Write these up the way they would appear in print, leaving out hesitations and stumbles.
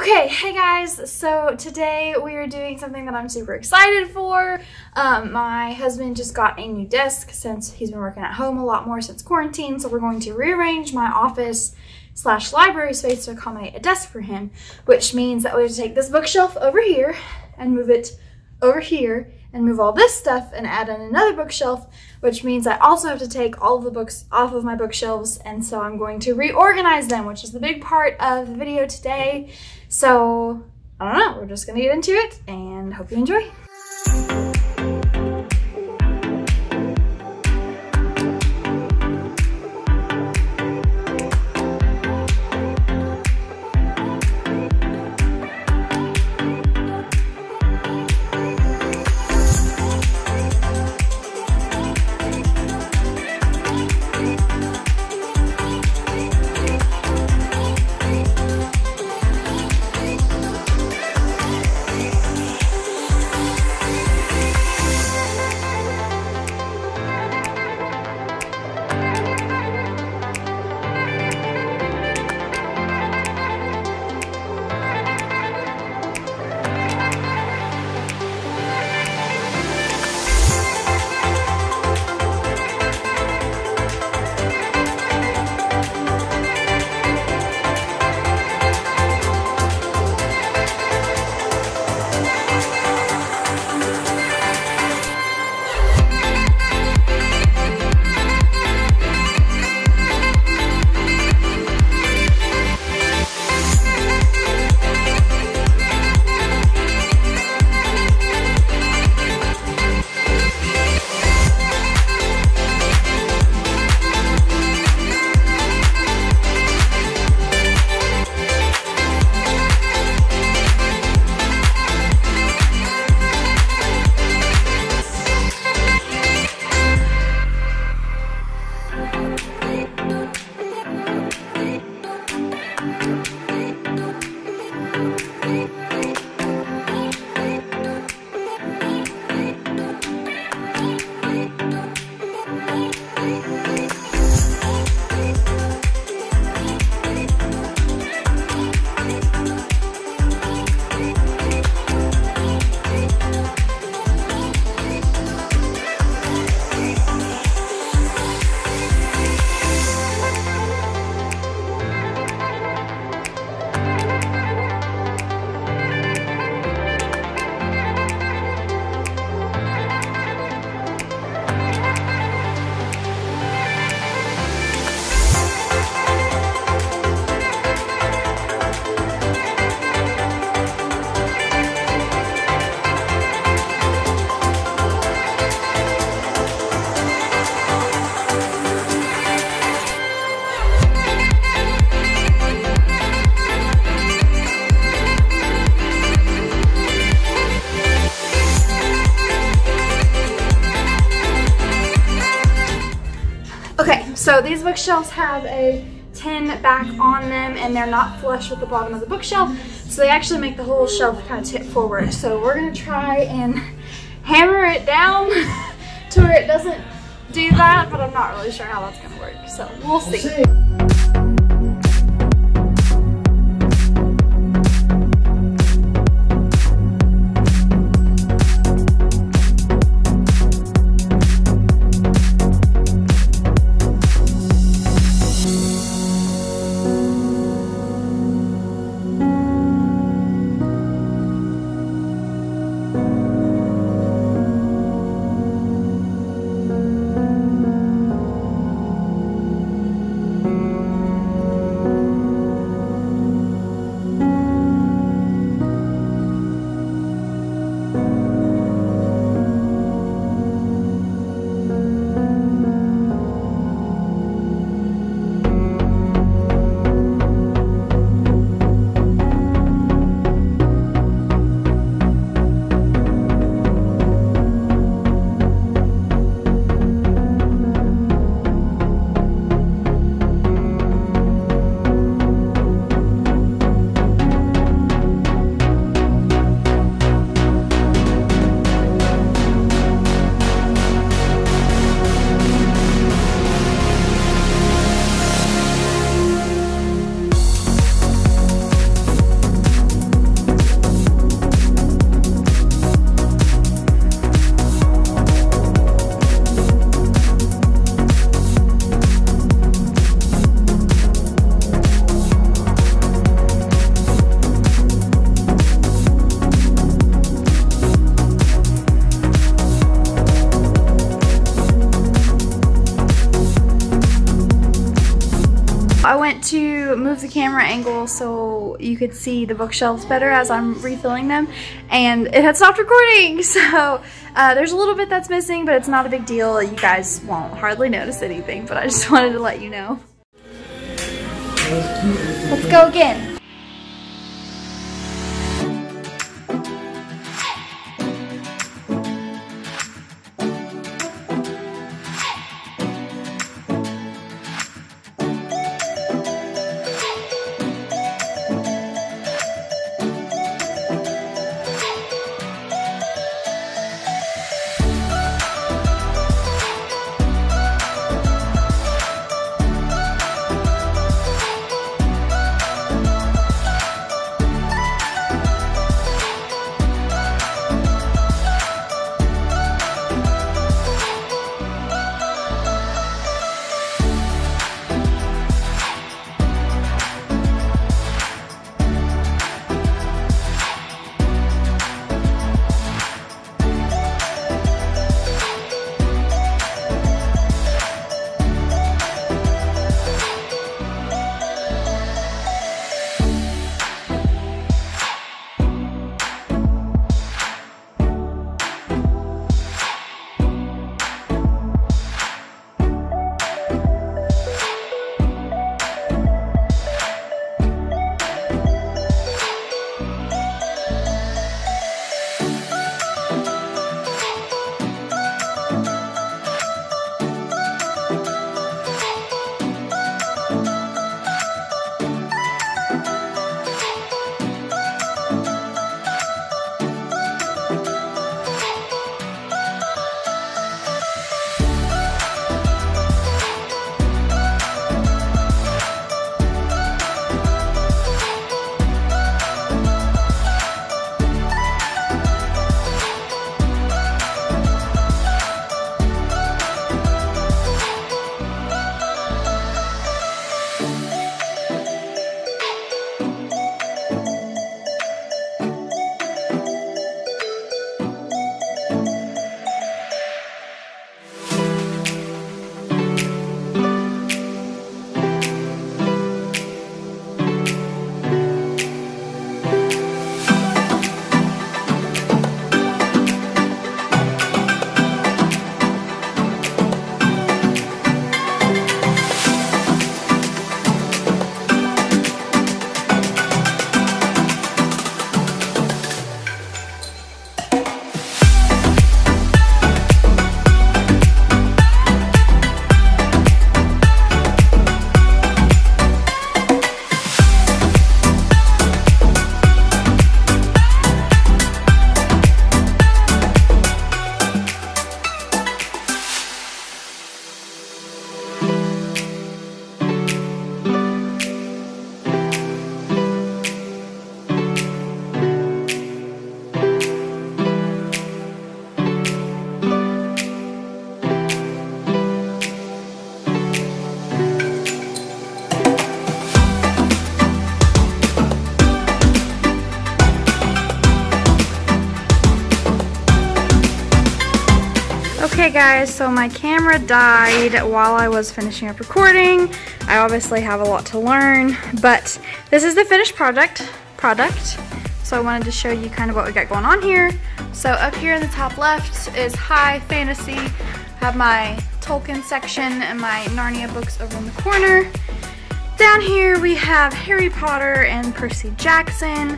Okay, hey guys, so today we are doing something that I'm super excited for. My husband just got a new desk since he's been working at home a lot more since quarantine, so we're going to rearrange my office / library space to accommodate a desk for him, which means that we have to take this bookshelf over here and move it over here and move all this stuff and add in another bookshelf, which means I also have to take all of the books off of my bookshelves, and so I'm going to reorganize them, which is the big part of the video today. So, I don't know, we're just gonna get into it and hope you enjoy. So these bookshelves have a tin back on them and they're not flush with the bottom of the bookshelf, so they actually make the whole shelf kind of tip forward. So we're gonna try and hammer it down to where it doesn't do that, but I'm not really sure how that's gonna work, so we'll see. move the camera angle so you could see the bookshelves better as I'm refilling them, and it had stopped recording, so there's a little bit that's missing, but it's not a big deal. You guys won't hardly notice anything, but I just wanted to let you know. Let's go again. Okay guys, so my camera died while I was finishing up recording. I obviously have a lot to learn, but this is the finished product. So I wanted to show you kind of what we got going on here. So up here in the top left is high fantasy. I have my Tolkien section and my Narnia books over in the corner. Down here we have Harry Potter and Percy Jackson.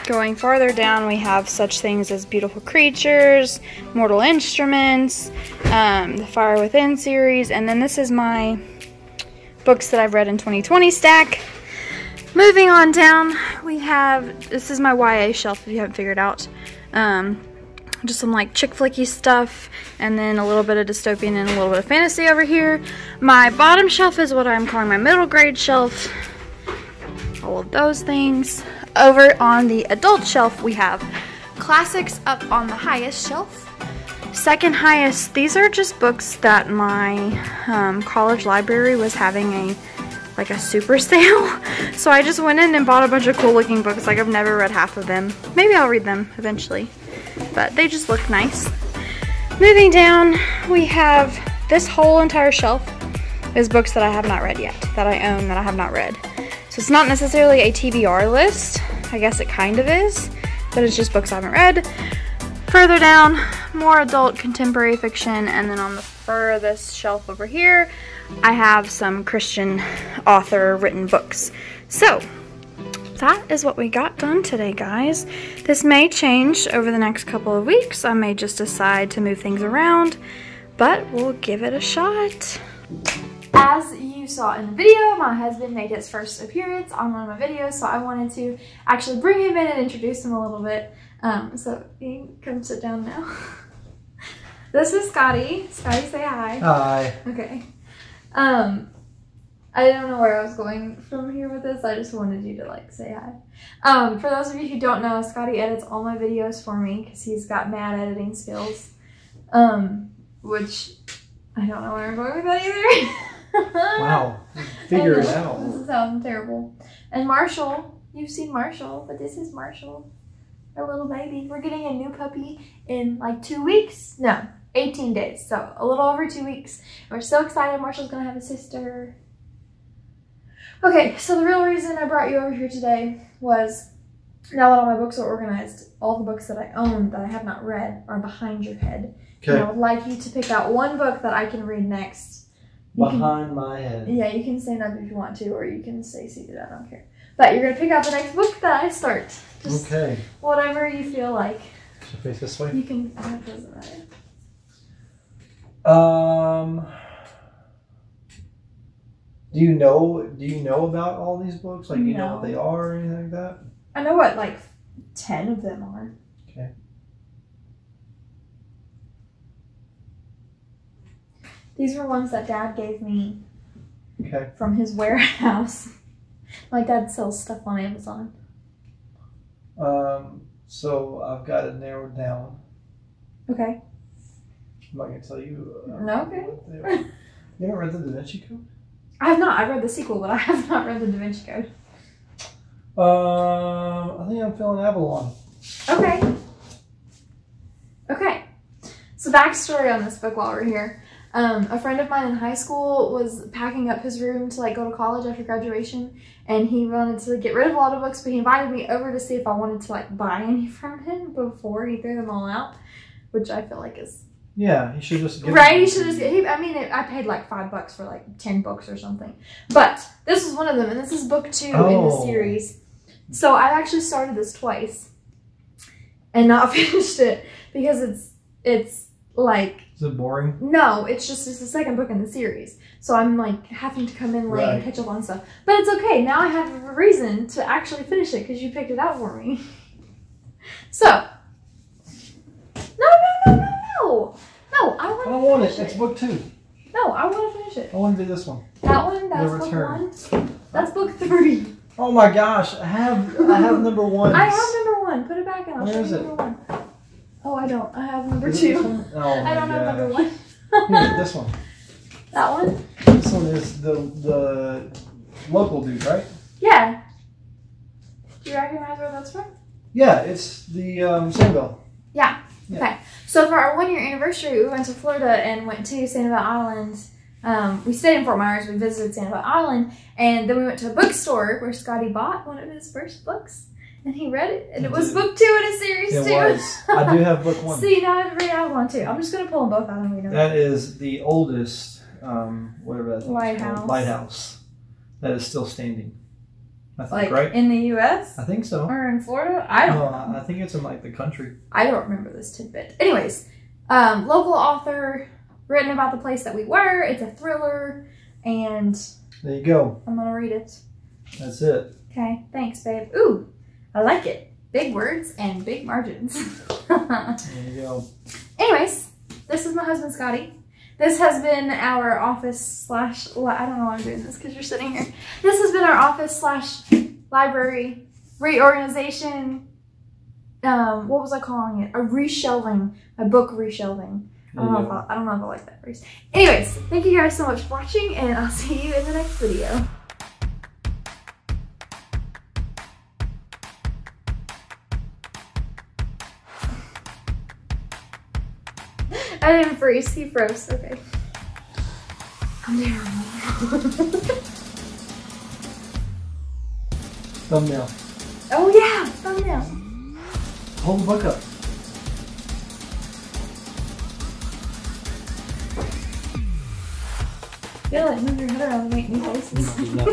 Going farther down we have such things as Beautiful Creatures, Mortal Instruments, the Fire Within series, and then this is my books that I've read in 2020 stack. Moving on down, we have, this is my YA shelf if you haven't figured out. Just some like chick flicky stuff, and then a little bit of dystopian and a little bit of fantasy over here. My bottom shelf is what I'm calling my middle grade shelf. All of those things. Over on the adult shelf, we have classics up on the highest shelf. Second highest, these are just books that my college library was having a super sale. So I just went in and bought a bunch of cool looking books. Like I've never read half of them. Maybe I'll read them eventually, but they just look nice. Moving down, we have this whole entire shelf is books that I have not read yet, that I own that I have not read. So it's not necessarily a TBR list. I guess it kind of is, but it's just books I haven't read. Further down, more adult contemporary fiction, and then on the furthest shelf over here, I have some Christian author written books. So that is what we got done today, guys. This may change over the next couple of weeks. I may just decide to move things around, but we'll give it a shot. As you saw in the video, my husband made his first appearance on one of my videos, so I wanted to actually bring him in and introduce him a little bit. So you can come sit down now. This is Scotty. Scotty, say hi. Hi. Okay. I don't know where I was going from here with this. I just wanted you to like say hi. For those of you who don't know, Scotty edits all my videos for me because he's got mad editing skills. Which I don't know where I'm going with that either. Wow. Figure it out. This sounds terrible. And Marshall, you've seen Marshall, but this is Marshall, our little baby. We're getting a new puppy in like 2 weeks. No, 18 days. So a little over 2 weeks. We're so excited. Marshall's gonna have a sister. Okay, so the real reason I brought you over here today was, now that all my books are organized, all the books that I own that I have not read are behind your head. Okay. And I would like you to pick out one book that I can read next. Behind my head. Yeah, you can stand up if you want to, or you can stay seated, I don't care. But you're going to pick out the next book that I start. Just okay. Whatever you feel like. Should I face this way? You can, it doesn't matter. Do you know about all these books? Like, you know what they are or anything like that? I know what, like, 10 of them are. Okay. These were ones that Dad gave me from his warehouse. My dad sells stuff on Amazon. So I've got it narrowed down. Okay. I'm not going to tell you. No, okay. You haven't read the Da Vinci Code? I have not. I've read the sequel, but I have not read the Da Vinci Code. I think I'm feeling Avalon. Okay. Okay. So backstory on this book while we're here. A friend of mine in high school was packing up his room to like go to college after graduation, and he wanted to get rid of a lot of books, but he invited me over to see if I wanted to like buy any from him before he threw them all out, which I feel like is... Yeah, he should just give Right, he should just... I paid like $5 for like 10 books or something. But this was one of them, and this is book 2 in the series. So I've actually started this twice and not finished it because it's like... Is it boring? No, it's the second book in the series. So I'm like having to come in late and catch up on stuff. But it's okay. Now I have a reason to actually finish it because you picked it out for me. So. No, I don't want it. It's book 2. No, I want to finish it. I want to do this one. That one? That's book 1. That's book 3. Oh my gosh. I have number 1. I have number 1. Put it back and I'll show you number 1. Oh, I don't. I have number 2. Oh, I don't have number 1. Here, this one. That one? This one is the local dude, right? Yeah. Do you recognize where that's from? Yeah, it's the Sanibel. Yeah. Okay. So for our 1-year anniversary, we went to Florida and went to Sanibel Island. We stayed in Fort Myers. We visited Sanibel Island, and then we went to a bookstore where Scotty bought one of his first books. And he read it, and it was book 2 in a series too. It was. I do have book 1. See, now I have to read Avalon too. I'm just going to pull them both out and read them. That is the oldest, whatever that lighthouse. Lighthouse. That is still standing. I think, like, right? In the U.S.? I think so. Or in Florida? I don't know. I think it's in, like, the country. I don't remember this tidbit. Anyways, local author, written about the place that we were. It's a thriller, and... There you go. I'm going to read it. That's it. Okay, thanks, babe. Ooh, I like it. Big words and big margins. There you go. Anyways, this is my husband, Scotty. This has been our office / I don't know why I'm doing this because you're sitting here. This has been our office / library reorganization. What was I calling it? A reshelving. A book reshelving. I don't know if I like that phrase. Anyways, thank you guys so much for watching, and I'll see you in the next video. I didn't freeze. He froze. Okay. I'm terrible. Thumbnail. Oh yeah, thumbnail. Hold the book up. Feel like move your head around and make new faces. No.